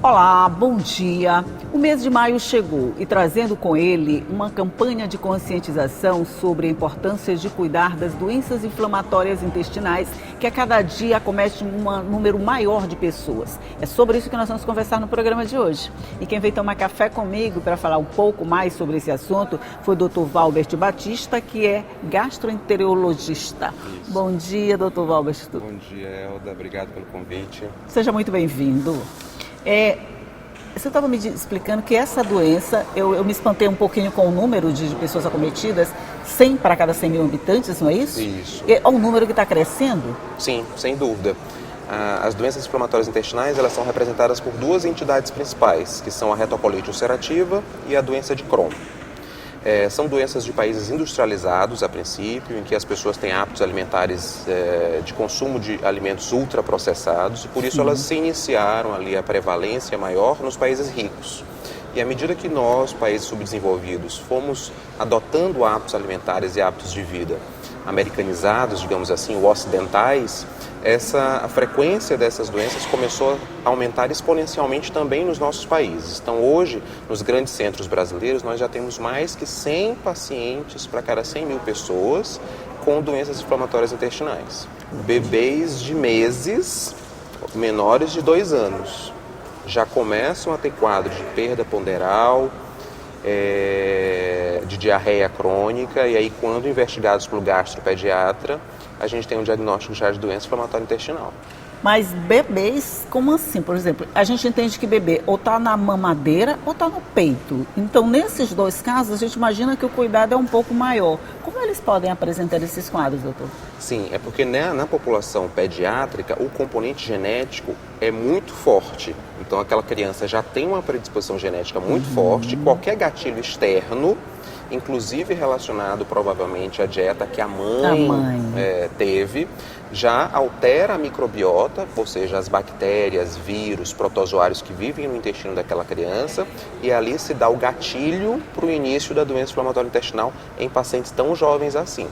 Olá, bom dia. O mês de maio chegou e trazendo com ele uma campanha de conscientização sobre a importância de cuidar das doenças inflamatórias intestinais que a cada dia acomete um número maior de pessoas. É sobre isso que nós vamos conversar no programa de hoje. E quem veio tomar café comigo para falar um pouco mais sobre esse assunto foi o Dr. Valbert Batista, que é gastroenterologista. Isso. Bom dia, Dr. Valbert. Bom dia, Elda. Obrigado pelo convite. Seja muito bem-vindo. Você estava me explicando que essa doença, eu me espantei um pouquinho com o número de pessoas acometidas, 100 para cada 100 mil habitantes, não é isso? Isso. É um número que está crescendo? Sim, sem dúvida. As doenças inflamatórias intestinais, elas são representadas por duas entidades principais, que são a retocolite ulcerativa e a doença de Crohn. São doenças de países industrializados, a princípio, em que as pessoas têm hábitos alimentares de consumo de alimentos ultraprocessados, e por isso elas se iniciaram ali a prevalência maior nos países ricos. E à medida que nós, países subdesenvolvidos, fomos adotando hábitos alimentares e hábitos de vida americanizados, digamos assim, ou ocidentais, a frequência dessas doenças começou a aumentar exponencialmente também nos nossos países. Então hoje, nos grandes centros brasileiros, nós já temos mais que 100 pacientes para cada 100 mil pessoas com doenças inflamatórias intestinais. Bebês de meses, menores de 2 anos, já começam a ter quadro de perda ponderal, de diarreia crônica, e aí quando investigados pelo gastropediatra, a gente tem um diagnóstico já de doença inflamatória intestinal. Mas bebês, como assim? Por exemplo, a gente entende que bebê ou está na mamadeira ou está no peito. Então, nesses dois casos, a gente imagina que o cuidado é um pouco maior. Como eles podem apresentar esses quadros, doutor? Sim, é porque na população pediátrica, o componente genético é muito forte. Então, aquela criança já tem uma predisposição genética muito forte. Qualquer gatilho externo, inclusive relacionado provavelmente à dieta que a mãe. Teve, já altera a microbiota, ou seja, as bactérias, vírus, protozoários que vivem no intestino daquela criança, e ali se dá o gatilho para o início da doença inflamatória intestinal em pacientes tão jovens assim.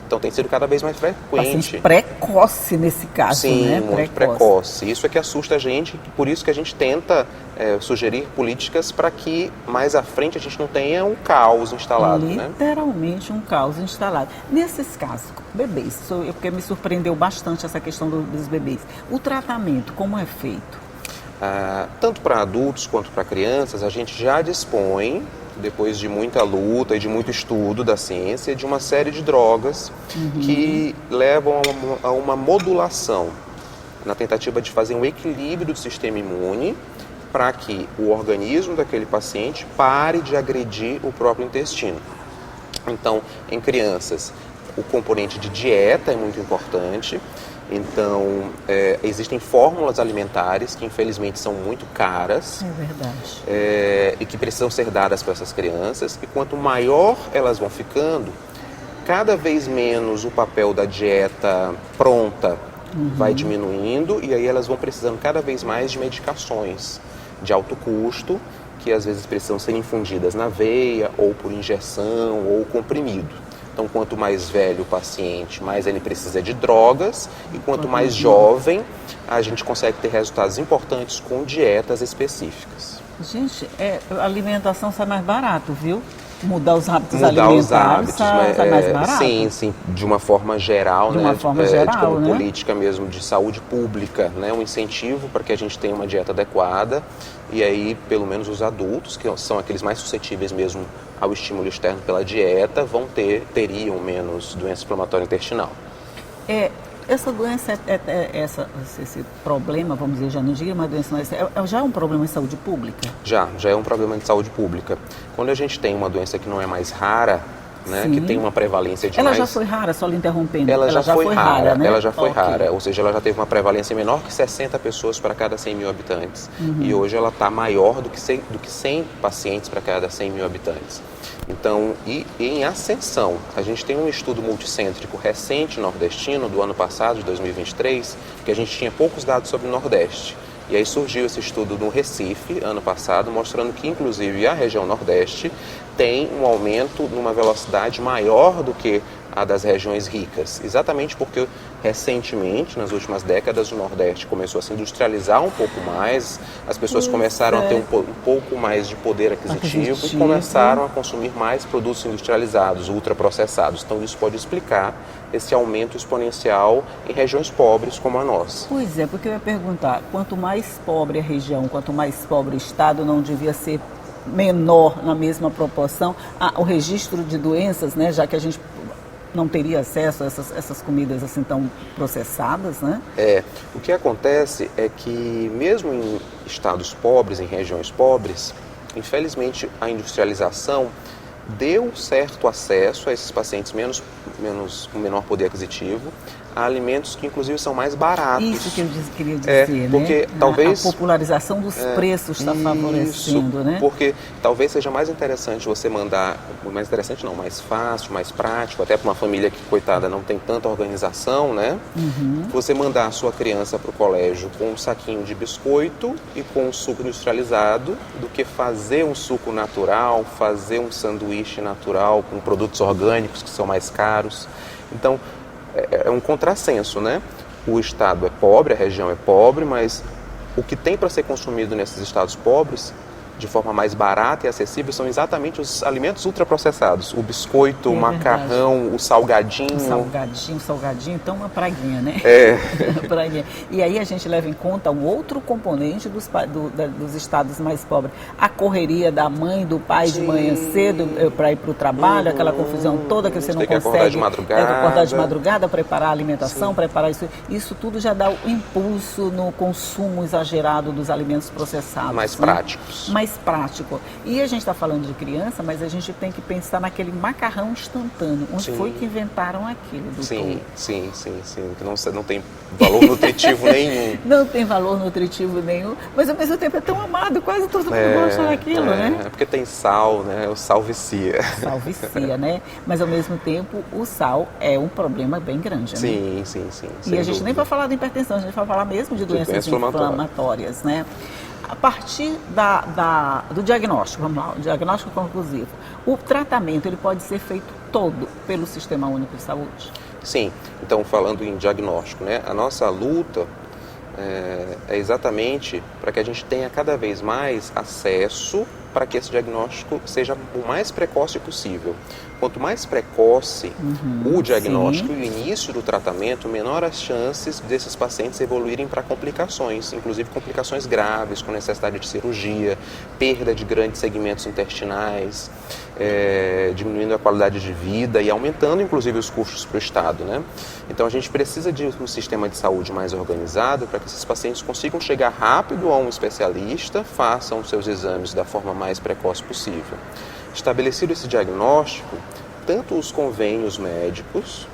Então tem sido cada vez mais frequente. Paciente precoce nesse caso, sim, né? Sim, muito precoce. Isso é que assusta a gente, por isso que a gente tenta sugerir políticas para que mais à frente a gente não tenha um caos instalado. Literalmente, né? Um caos instalado. Nesses casos, bebês, porque me surpreendeu bastante essa questão dos bebês. O tratamento, como é feito? Tanto para adultos quanto para crianças, a gente já dispõe, depois de muita luta e de muito estudo da ciência, de uma série de drogas que levam a uma modulação na tentativa de fazer um equilíbrio do sistema imune para que o organismo daquele paciente pare de agredir o próprio intestino. Então, em crianças, o componente de dieta é muito importante. Então, existem fórmulas alimentares que infelizmente são muito caras. É verdade. E que precisam ser dadas para essas crianças. E quanto maior elas vão ficando, cada vez menos o papel da dieta pronta vai diminuindo, e aí elas vão precisando cada vez mais de medicações de alto custo, que às vezes precisam ser infundidas na veia, ou por injeção, ou comprimido. Então, quanto mais velho o paciente, mais ele precisa de drogas, e quanto mais jovem, a gente consegue ter resultados importantes com dietas específicas. Gente, a alimentação sai mais barato, viu? Mudar os hábitos alimentares sai mais barato. Sim, de uma forma geral, de uma forma geral, como política mesmo de saúde pública, né? Um incentivo para que a gente tenha uma dieta adequada, e aí pelo menos os adultos, que são aqueles mais suscetíveis mesmo ao estímulo externo pela dieta, teriam menos doença inflamatória intestinal. Essa doença, esse problema, vamos dizer, já não diria uma doença, mas já é um problema de saúde pública? Já é um problema de saúde pública. Quando a gente tem uma doença que não é mais rara, né, que tem uma prevalência de Ela já foi rara, só lhe interrompendo? Ela já foi rara, né? Ela já foi rara, ou seja, ela já teve uma prevalência menor que 60 pessoas para cada 100 mil habitantes. E hoje ela está maior do que 100 pacientes para cada 100 mil habitantes. Então, e em ascensão, a gente tem um estudo multicêntrico recente nordestino do ano passado, de 2023, que a gente tinha poucos dados sobre o Nordeste. E aí surgiu esse estudo no Recife, ano passado, mostrando que, inclusive, a região Nordeste tem um aumento numa velocidade maior do que à das regiões ricas, exatamente porque recentemente, nas últimas décadas, o Nordeste começou a se industrializar um pouco mais, as pessoas começaram a ter um pouco mais de poder aquisitivo e começaram a consumir mais produtos industrializados, ultraprocessados. Então isso pode explicar esse aumento exponencial em regiões pobres como a nossa. Pois é, porque eu ia perguntar, quanto mais pobre a região, quanto mais pobre o estado, não devia ser menor na mesma proporção o registro de doenças, né, já que a gente não teria acesso a essas comidas assim tão processadas, né? O que acontece é que mesmo em estados pobres, em regiões pobres, infelizmente a industrialização deu certo acesso a esses pacientes com menor poder aquisitivo a alimentos que inclusive são mais baratos. Isso que eu queria dizer, porque né? Talvez a popularização dos preços está favorecendo, né? Porque talvez seja mais interessante você mandar, mais interessante não, mais fácil, mais prático, até para uma família que, coitada, não tem tanta organização, né? Você mandar a sua criança para o colégio com um saquinho de biscoito e com um suco industrializado, do que fazer um suco natural, fazer um sanduíche natural com produtos orgânicos que são mais caros. Então, é um contrassenso, né? O estado é pobre, a região é pobre, mas o que tem para ser consumido nesses estados pobres, de forma mais barata e acessível, são exatamente os alimentos ultraprocessados. O biscoito, o macarrão, o salgadinho. O salgadinho, então uma praguinha, né? Praguinha. E aí a gente leva em conta um outro componente dos estados mais pobres. A correria da mãe, do pai de manhã cedo para ir para o trabalho, aquela confusão toda que você não consegue. Acordar de madrugada. Acordar de madrugada, preparar a alimentação, preparar isso. Isso tudo já dá o impulso no consumo exagerado dos alimentos processados. Mais práticos. Mais prático. E a gente está falando de criança, mas a gente tem que pensar naquele macarrão instantâneo. Onde foi que inventaram aquilo, doutor? Sim. Que não tem valor nutritivo nenhum. Não tem valor nutritivo nenhum, mas ao mesmo tempo é tão amado, quase todo mundo gosta daquilo, né? É porque tem sal, né? O sal vicia. Sal vicia, né? Mas ao mesmo tempo o sal é um problema bem grande, né? Sim. E a gente nem vai falar de hipertensão, a gente vai falar mesmo de doenças inflamatórias, né? A partir do diagnóstico, vamos lá, o diagnóstico conclusivo, o tratamento ele pode ser feito todo pelo Sistema Único de Saúde? Sim, então falando em diagnóstico, né, a nossa luta é exatamente para que a gente tenha cada vez mais acesso para que esse diagnóstico seja o mais precoce possível. Quanto mais precoce o diagnóstico e o início do tratamento, menor as chances desses pacientes evoluírem para complicações, inclusive complicações graves, com necessidade de cirurgia, perda de grandes segmentos intestinais, diminuindo a qualidade de vida e aumentando, inclusive, os custos para o Estado, né? Então, a gente precisa de um sistema de saúde mais organizado para que esses pacientes consigam chegar rápido a um especialista, façam seus exames da forma mais precoce possível. Estabelecido esse diagnóstico, tanto os convênios médicos,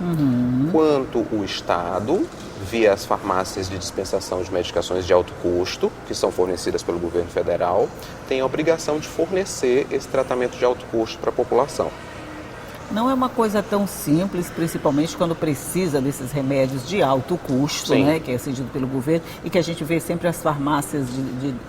quanto o Estado, via as farmácias de dispensação de medicações de alto custo, que são fornecidas pelo governo federal, têm a obrigação de fornecer esse tratamento de alto custo para a população. Não é uma coisa tão simples, principalmente quando precisa desses remédios de alto custo, né, que é cedido pelo governo, e que a gente vê sempre as farmácias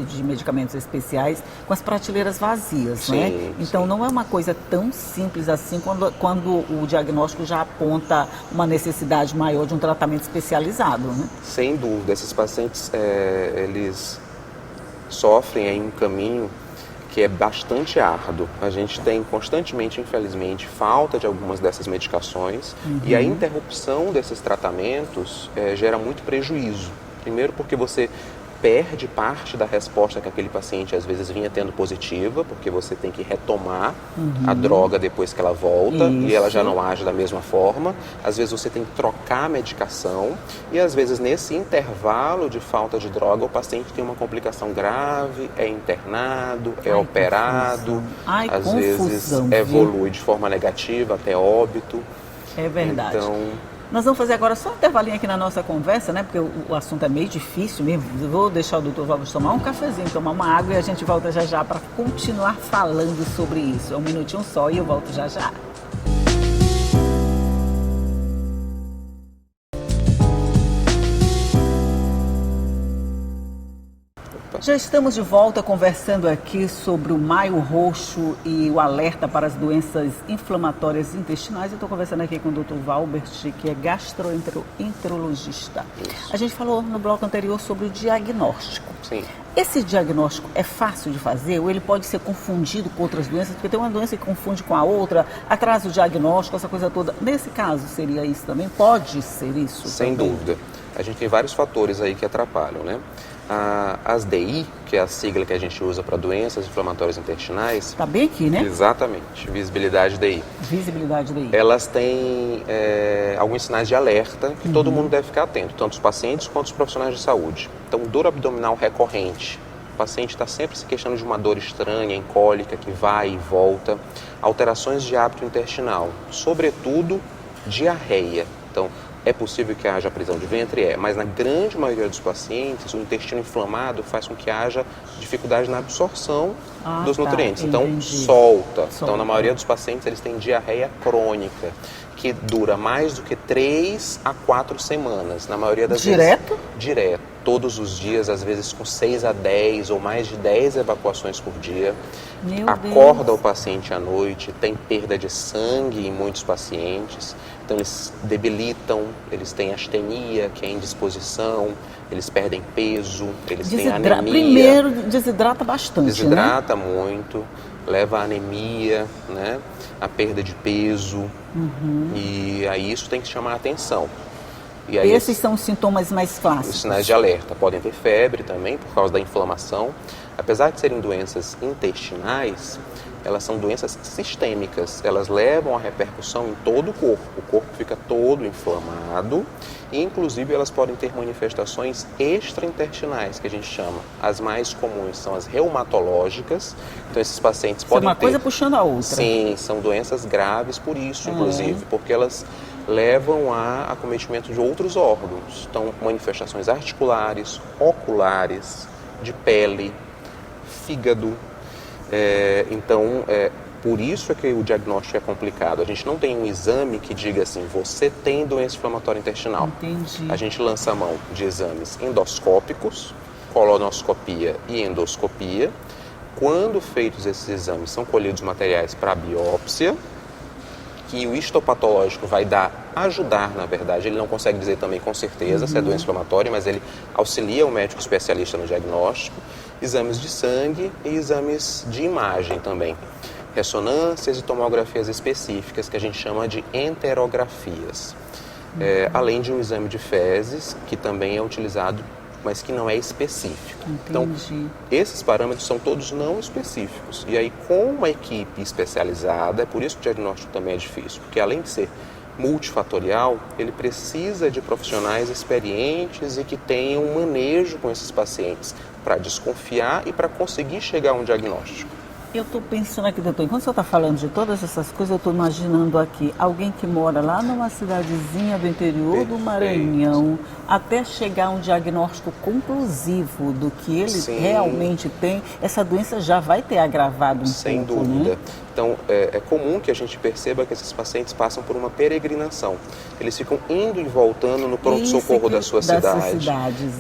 de medicamentos especiais com as prateleiras vazias, né? Então não é uma coisa tão simples assim quando o diagnóstico já aponta uma necessidade maior de um tratamento especializado, né? Sem dúvida, esses pacientes, eles sofrem em um caminho que é bastante árduo. A gente tem constantemente, infelizmente, falta de algumas dessas medicações e a interrupção desses tratamentos gera muito prejuízo. Primeiro porque você perde parte da resposta que aquele paciente às vezes vinha tendo positiva, porque você tem que retomar a droga depois que ela volta e ela já não age da mesma forma. Às vezes você tem que trocar a medicação e às vezes nesse intervalo de falta de droga o paciente tem uma complicação grave, é internado, é operado, às vezes evolui de forma negativa até óbito. É verdade. Então, nós vamos fazer agora só um intervalinho aqui na nossa conversa, né? Porque o assunto é meio difícil mesmo. Eu vou deixar o doutor Valvos tomar um cafezinho, tomar uma água e a gente volta já já para continuar falando sobre isso. É um minutinho só e eu volto já já. Já estamos de volta conversando aqui sobre o Maio Roxo e o alerta para as doenças inflamatórias intestinais. Eu estou conversando aqui com o Dr. Valbert, que é gastroenterologista. Isso. A gente falou no bloco anterior sobre o diagnóstico. Sim. Esse diagnóstico é fácil de fazer ou ele pode ser confundido com outras doenças? Porque tem uma doença que confunde com a outra, atrasa o diagnóstico, essa coisa toda. Nesse caso, seria isso também? Pode ser isso? Sem dúvida. A gente tem vários fatores aí que atrapalham, né? As DI, que é a sigla que a gente usa para doenças inflamatórias intestinais... Está bem aqui, né? Exatamente, visibilidade DI. Visibilidade DI. Elas têm alguns sinais de alerta que todo mundo deve ficar atento, tanto os pacientes quanto os profissionais de saúde. Então, dor abdominal recorrente. O paciente está sempre se queixando de uma dor estranha, incólica, que vai e volta. Alterações de hábito intestinal, sobretudo diarreia. Então, é possível que haja prisão de ventre? Mas na grande maioria dos pacientes, o intestino inflamado faz com que haja dificuldade na absorção dos nutrientes. Então, solta. Então, na maioria dos pacientes, eles têm diarreia crônica, que dura mais do que 3 a 4 semanas. Na maioria das vezes... Direto. Todos os dias, às vezes com 6 a 10 ou mais de 10 evacuações por dia. Acorda o paciente à noite, tem perda de sangue em muitos pacientes. Então, eles debilitam, eles têm astenia, que é indisposição, eles perdem peso, eles têm anemia. Primeiro, desidrata bastante, Desidrata muito, leva a anemia, né? A perda de peso. E aí isso tem que chamar a atenção. E aí, esses são os sintomas mais clássicos. Os sinais de alerta. Podem ter febre também, por causa da inflamação. Apesar de serem doenças intestinais, elas são doenças sistêmicas. Elas levam a repercussão em todo o corpo. O corpo fica todo inflamado e, inclusive, elas podem ter manifestações extraintestinais, que a gente chama. As mais comuns são as reumatológicas. Então, esses pacientes podem ter... uma coisa puxando a outra. Sim, são doenças graves por isso, inclusive, porque elas levam a acometimento de outros órgãos. Então, manifestações articulares, oculares, de pele, fígado. Por isso é que o diagnóstico é complicado. A gente não tem um exame que diga assim, você tem doença inflamatória intestinal. Entendi. A gente lança a mão de exames endoscópicos, colonoscopia e endoscopia. Quando feitos esses exames, são colhidos materiais para biópsia, que o histopatológico vai ajudar, na verdade. Ele não consegue dizer também com certeza se é doença inflamatória, mas ele auxilia o médico especialista no diagnóstico. Exames de sangue e exames de imagem também. Ressonâncias e tomografias específicas, que a gente chama de enterografias. Além de um exame de fezes, que também é utilizado, mas que não é específico. Entendi. Então, esses parâmetros são todos não específicos. E aí, com uma equipe especializada, é por isso que o diagnóstico também é difícil, porque além de ser multifatorial, ele precisa de profissionais experientes e que tenham um manejo com esses pacientes para desconfiar e para conseguir chegar a um diagnóstico. Eu estou pensando aqui, doutor, enquanto o senhor está falando de todas essas coisas, eu estou imaginando aqui alguém que mora lá numa cidadezinha do interior do Maranhão, até chegar a um diagnóstico conclusivo do que ele realmente tem, essa doença já vai ter agravado um pouco, sem dúvida. Né? Então, é comum que a gente perceba que esses pacientes passam por uma peregrinação. Eles ficam indo e voltando no pronto-socorro da sua cidade.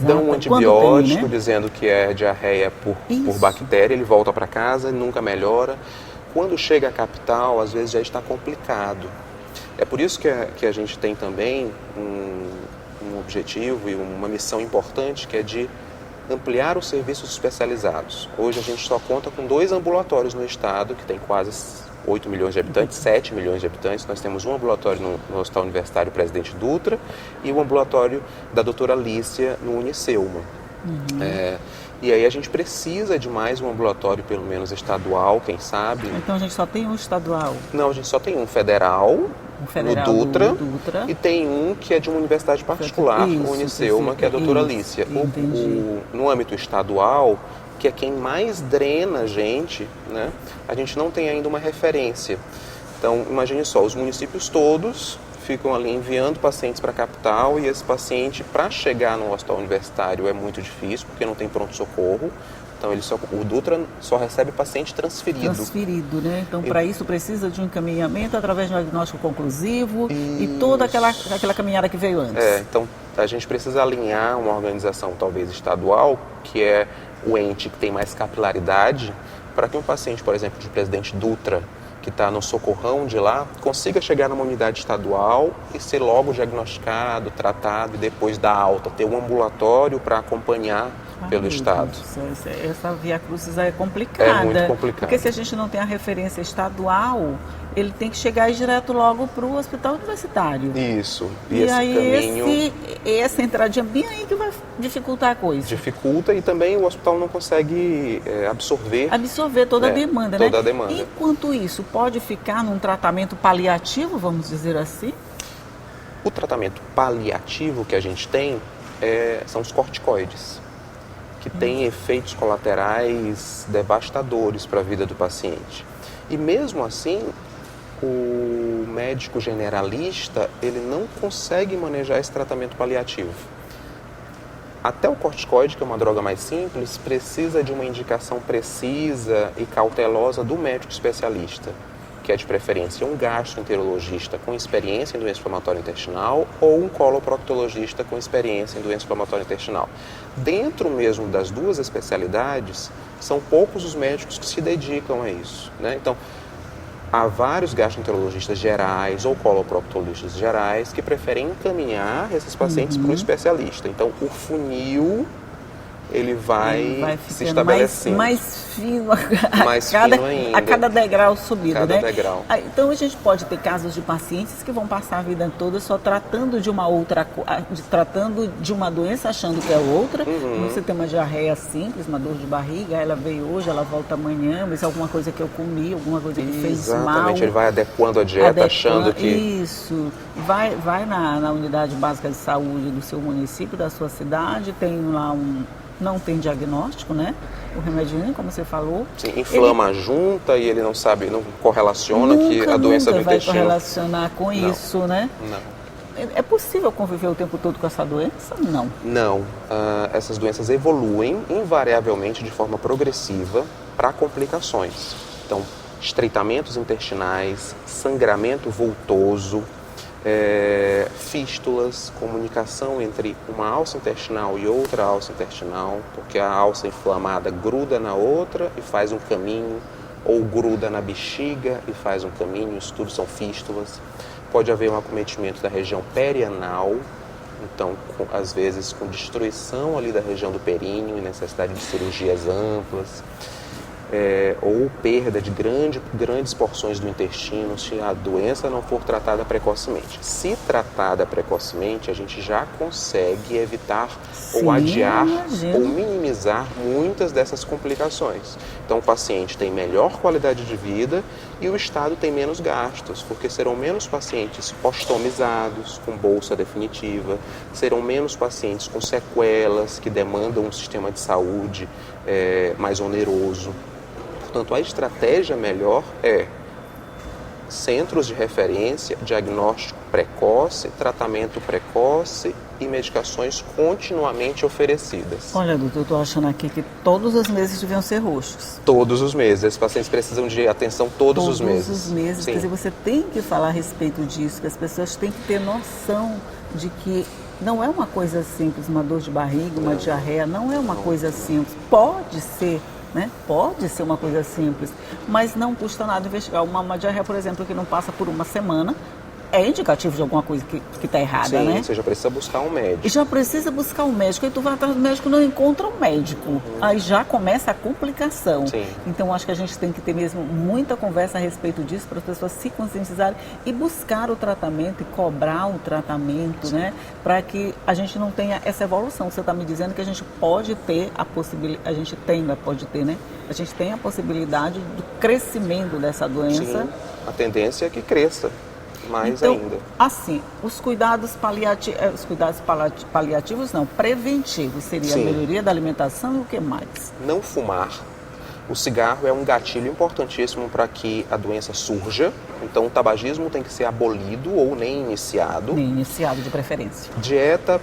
Dão um antibiótico, né? Dizendo que é diarreia por bactéria, ele volta para casa e nunca melhora. Quando chega à capital, às vezes já está complicado. É por isso que a gente tem também um objetivo e uma missão importante, que é de ampliar os serviços especializados. Hoje a gente só conta com 2 ambulatórios no estado, que tem quase 8 milhões de habitantes, 7 milhões de habitantes. Nós temos um ambulatório no Hospital Universitário Presidente Dutra e o ambulatório da doutora Lícia no Unicelma. E aí a gente precisa de mais um ambulatório, pelo menos estadual, quem sabe. Então a gente só tem um estadual? Não, a gente só tem um federal, no Dutra, e tem um que é de uma universidade particular, o Unicelma, que é a doutora Lícia. No âmbito estadual, que é quem mais drena a gente, né? A gente não tem ainda uma referência. Então, imagine só, os municípios todos ficam ali enviando pacientes para a capital e esse paciente, para chegar no hospital universitário, é muito difícil, porque não tem pronto-socorro. Então, o Dutra só recebe paciente transferido. Transferido, né? Então, para isso precisa de um encaminhamento através de um diagnóstico conclusivo e toda aquela caminhada que veio antes. Então, a gente precisa alinhar uma organização talvez estadual, que é o ente que tem mais capilaridade, para que um paciente, por exemplo, de Presidente Dutra, que está no socorrão de lá, consiga chegar numa unidade estadual e ser logo diagnosticado, tratado e depois dar alta, ter um ambulatório para acompanhar pelo Estado. Essa via crucis é complicada. É muito complicado. Porque se a gente não tem a referência estadual, ele tem que chegar direto logo para o hospital universitário. Isso. E esse aí caminho... essa entradinha bem aí que vai dificultar a coisa. Dificulta, e também o hospital não consegue absorver toda a demanda, né? Toda a demanda. Enquanto isso, pode ficar num tratamento paliativo, vamos dizer assim? O tratamento paliativo que a gente tem são os corticoides, que têm efeitos colaterais devastadores para a vida do paciente. E mesmo assim, o médico generalista, ele não consegue manejar esse tratamento paliativo. Até o corticoide, que é uma droga mais simples, precisa de uma indicação precisa e cautelosa do médico especialista, que é de preferência um gastroenterologista com experiência em doença inflamatória intestinal ou um coloproctologista com experiência em doença inflamatória intestinal. Dentro mesmo das duas especialidades, são poucos os médicos que se dedicam a isso, né? Então, há vários gastroenterologistas gerais ou coloproctologistas gerais que preferem encaminhar esses pacientes para um especialista. Então, o funil, ele vai se estabelecendo. Mais fino, fino ainda. A cada degrau subido, cada né? Degrau. Então a gente pode ter casos de pacientes que vão passar a vida toda só tratando de uma outra, tratando de uma doença achando que é outra. Você tem uma diarreia simples, uma dor de barriga, ela veio hoje, ela volta amanhã, mas é alguma coisa que eu comi, alguma coisa que fez mal. Exatamente, ele vai adequando a dieta, achando que... Isso, vai na unidade básica de saúde do seu município, da sua cidade, tem lá não tem diagnóstico, né? O remedinho, como você falou. Sim, inflama a junta e ele não sabe, não correlaciona que a doença do intestino... vai correlacionar com isso, né? Não. É possível conviver o tempo todo com essa doença? Não. Não. Essas doenças evoluem invariavelmente de forma progressiva para complicações. Então, estreitamentos intestinais, sangramento vultoso, fístulas, comunicação entre uma alça intestinal e outra alça intestinal, porque a alça inflamada gruda na outra e faz um caminho, ou gruda na bexiga e faz um caminho, isso tudo são fístulas. Pode haver um acometimento da região perianal, então, às vezes, com destruição ali da região do períneo e necessidade de cirurgias amplas. Ou perda de grandes porções do intestino se a doença não for tratada precocemente. Se tratada precocemente, a gente já consegue evitar ou adiar ou minimizar muitas dessas complicações. Então, o paciente tem melhor qualidade de vida e o Estado tem menos gastos, porque serão menos pacientes ostomizados, com bolsa definitiva, serão menos pacientes com sequelas que demandam um sistema de saúde mais oneroso. Portanto, a estratégia melhor é centros de referência, diagnóstico precoce, tratamento precoce e medicações continuamente oferecidas. Olha, doutor, eu estou achando aqui que todos os meses deviam ser roxos. Todos os meses. Esses pacientes precisam de atenção todos os meses. Todos os meses. Quer dizer, você tem que falar a respeito disso, que as pessoas têm que ter noção de que não é uma coisa simples, uma dor de barriga, uma diarreia, não é uma coisa simples. Pode ser, né? Pode ser uma coisa simples, mas não custa nada investigar. Uma diarreia, por exemplo, que não passa por uma semana, é indicativo de alguma coisa que está errada, né? Sim, você já precisa buscar um médico. Já precisa buscar um médico, aí tu vai atrás do médico e não encontra um médico. Aí já começa a complicação. Sim. Então, acho que a gente tem que ter mesmo muita conversa a respeito disso, para as pessoas se conscientizarem e buscar o tratamento e cobrar o tratamento, né? Para que a gente não tenha essa evolução. Você está me dizendo que a gente pode ter a possibilidade, a gente pode ter, né? A gente tem a possibilidade do crescimento dessa doença. Sim, a tendência é que cresça. Mais então, ainda. Assim, os cuidados paliativos não, preventivos, seria a melhoria da alimentação e o que mais? Não fumar. O cigarro é um gatilho importantíssimo para que a doença surja. Então, o tabagismo tem que ser abolido ou nem iniciado. Nem iniciado, de preferência. Dieta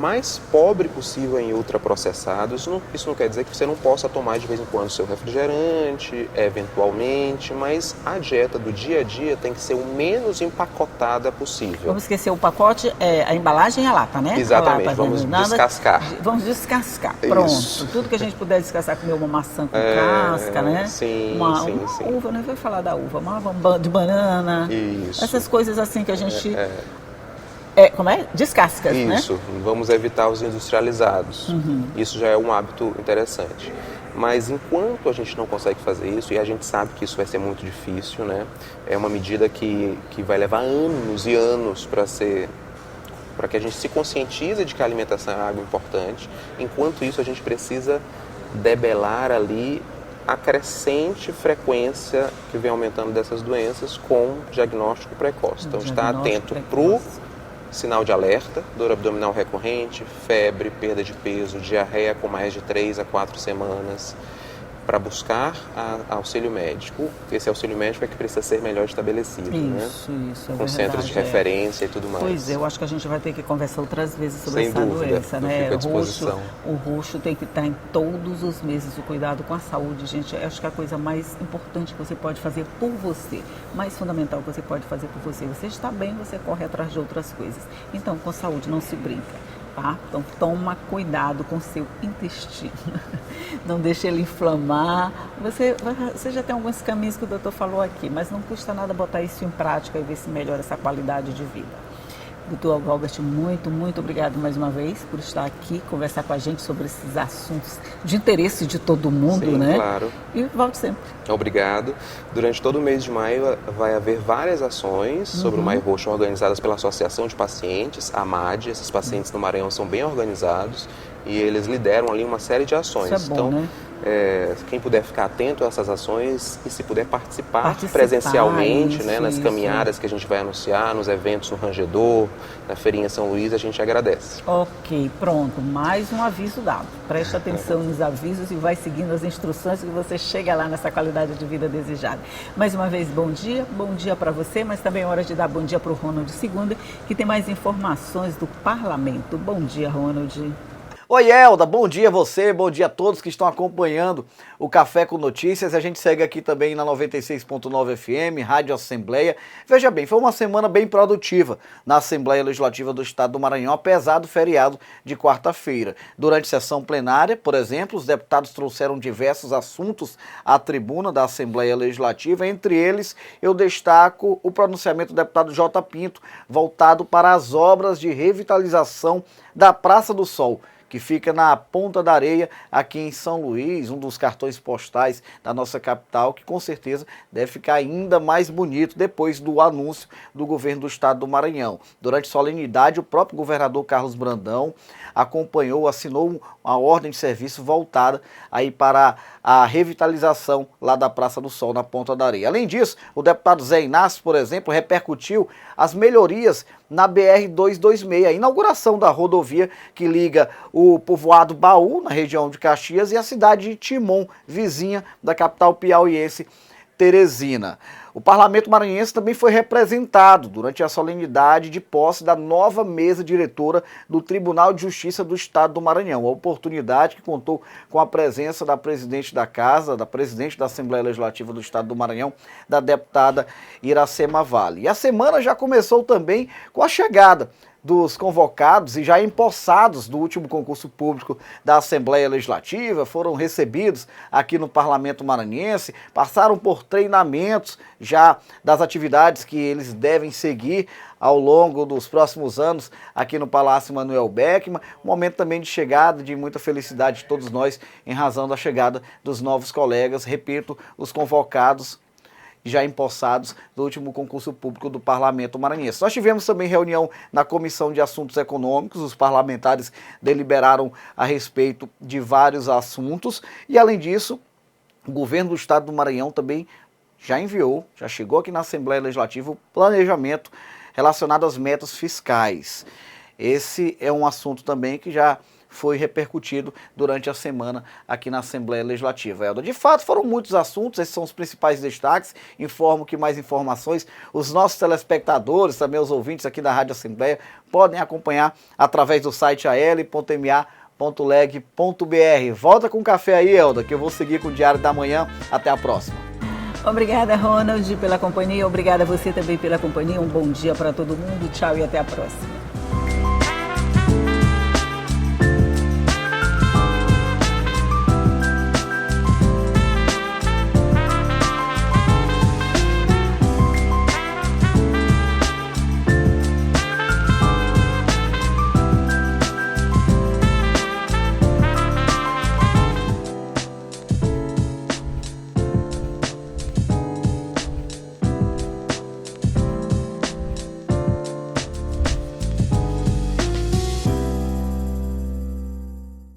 mais pobre possível em ultraprocessados. Isso não quer dizer que você não possa tomar de vez em quando seu refrigerante, eventualmente, mas a dieta do dia a dia tem que ser o menos empacotada possível. Vamos esquecer o pacote, a embalagem e a lata, né? Exatamente, lata, vamos descascar. Vamos descascar, pronto. Isso. Tudo que a gente puder descascar, comer uma maçã com casca, né? Sim, uma sim. uva, não vai falar da uva, uma de banana. Isso. Essas coisas assim que a gente... como é? Descascas, né? Isso, vamos evitar os industrializados. Isso já é um hábito interessante. Mas enquanto a gente não consegue fazer isso, e a gente sabe que isso vai ser muito difícil, né? É uma medida que vai levar anos e anos para que a gente se conscientize de que a alimentação é algo importante. Enquanto isso, a gente precisa debelar ali a crescente frequência que vem aumentando dessas doenças com diagnóstico precoce. Então, estar atento para o sinal de alerta, dor abdominal recorrente, febre, perda de peso, diarreia com mais de 3 a 4 semanas, para buscar auxílio médico. Esse auxílio médico é que precisa ser melhor estabelecido, isso, né? Isso, é com centros de referência e tudo mais. Pois é, eu acho que a gente vai ter que conversar outras vezes sobre essa doença, né? O roxo tem que estar em todos os meses, o cuidado com a saúde, gente. Eu acho que é a coisa mais importante que você pode fazer por você, mais fundamental que você pode fazer por você. Você está bem, você corre atrás de outras coisas. Então, com saúde não se brinca. Tá? Então toma cuidado com o seu intestino, não deixe ele inflamar. Você já tem alguns caminhos que o doutor falou aqui, mas não custa nada botar isso em prática e ver se melhora essa qualidade de vida. Doutor Galbert, muito obrigado mais uma vez por estar aqui, conversar com a gente sobre esses assuntos de interesse de todo mundo, Sim, né? Claro. E volte sempre. Obrigado. Durante todo o mês de maio vai haver várias ações sobre o Maio Roxo organizadas pela Associação de Pacientes, a AMAD. Esses pacientes no Maranhão são bem organizados e eles lideram ali uma série de ações. Isso é bom, né? Quem puder ficar atento a essas ações e se puder participar presencialmente, né, nas caminhadas que a gente vai anunciar, nos eventos no Rangedor, na Feirinha São Luís, a gente agradece. Ok, pronto, mais um aviso dado. Preste atenção nos avisos e vai seguindo as instruções que você chega lá nessa qualidade de vida desejada. Mais uma vez, bom dia para você, mas também é hora de dar bom dia para o Ronald Segunda, que tem mais informações do Parlamento. Bom dia, Ronald. Oi, Elda, bom dia a você, bom dia a todos que estão acompanhando o Café com Notícias. A gente segue aqui também na 96.9 FM, Rádio Assembleia. Veja bem, foi uma semana bem produtiva na Assembleia Legislativa do Estado do Maranhão, apesar do feriado de quarta-feira. Durante sessão plenária, por exemplo, os deputados trouxeram diversos assuntos à tribuna da Assembleia Legislativa. Entre eles, eu destaco o pronunciamento do deputado J. Pinto, voltado para as obras de revitalização da Praça do Sol, que fica na Ponta da Areia, aqui em São Luís, um dos cartões postais da nossa capital, que com certeza deve ficar ainda mais bonito depois do anúncio do governo do estado do Maranhão. Durante a solenidade, o próprio governador Carlos Brandão acompanhou, assinou uma ordem de serviço voltada aí para a revitalização lá da Praça do Sol, na Ponta da Areia. Além disso, o deputado Zé Inácio, por exemplo, repercutiu as melhorias na BR-226, a inauguração da rodovia que liga o povoado Baú, na região de Caxias, e a cidade de Timon, vizinha da capital piauiense, Teresina. O Parlamento Maranhense também foi representado durante a solenidade de posse da nova mesa diretora do Tribunal de Justiça do Estado do Maranhão. A oportunidade que contou com a presença da presidente da Casa, da presidente da Assembleia Legislativa do Estado do Maranhão, da deputada Iracema Vale. E a semana já começou também com a chegada dos convocados e já empossados do último concurso público da Assembleia Legislativa, foram recebidos aqui no Parlamento Maranhense, passaram por treinamentos já das atividades que eles devem seguir ao longo dos próximos anos aqui no Palácio Manuel Beckmann. Um momento também de chegada, de muita felicidade de todos nós em razão da chegada dos novos colegas, repito, os convocados já empossados do último concurso público do Parlamento Maranhense. Nós tivemos também reunião na Comissão de Assuntos Econômicos, os parlamentares deliberaram a respeito de vários assuntos e, além disso, o governo do Estado do Maranhão também já enviou, já chegou aqui na Assembleia Legislativa o planejamento relacionado às metas fiscais. Esse é um assunto também que já foi repercutido durante a semana aqui na Assembleia Legislativa. Elda, de fato foram muitos assuntos, esses são os principais destaques. Informo que mais informações os nossos telespectadores, também os ouvintes aqui da Rádio Assembleia, podem acompanhar através do site al.ma.leg.br. Volta com café aí, Elda, que eu vou seguir com o Diário da Manhã. Até a próxima. Obrigada, Ronald, pela companhia. Obrigada a você também pela companhia. Um bom dia para todo mundo. Tchau e até a próxima.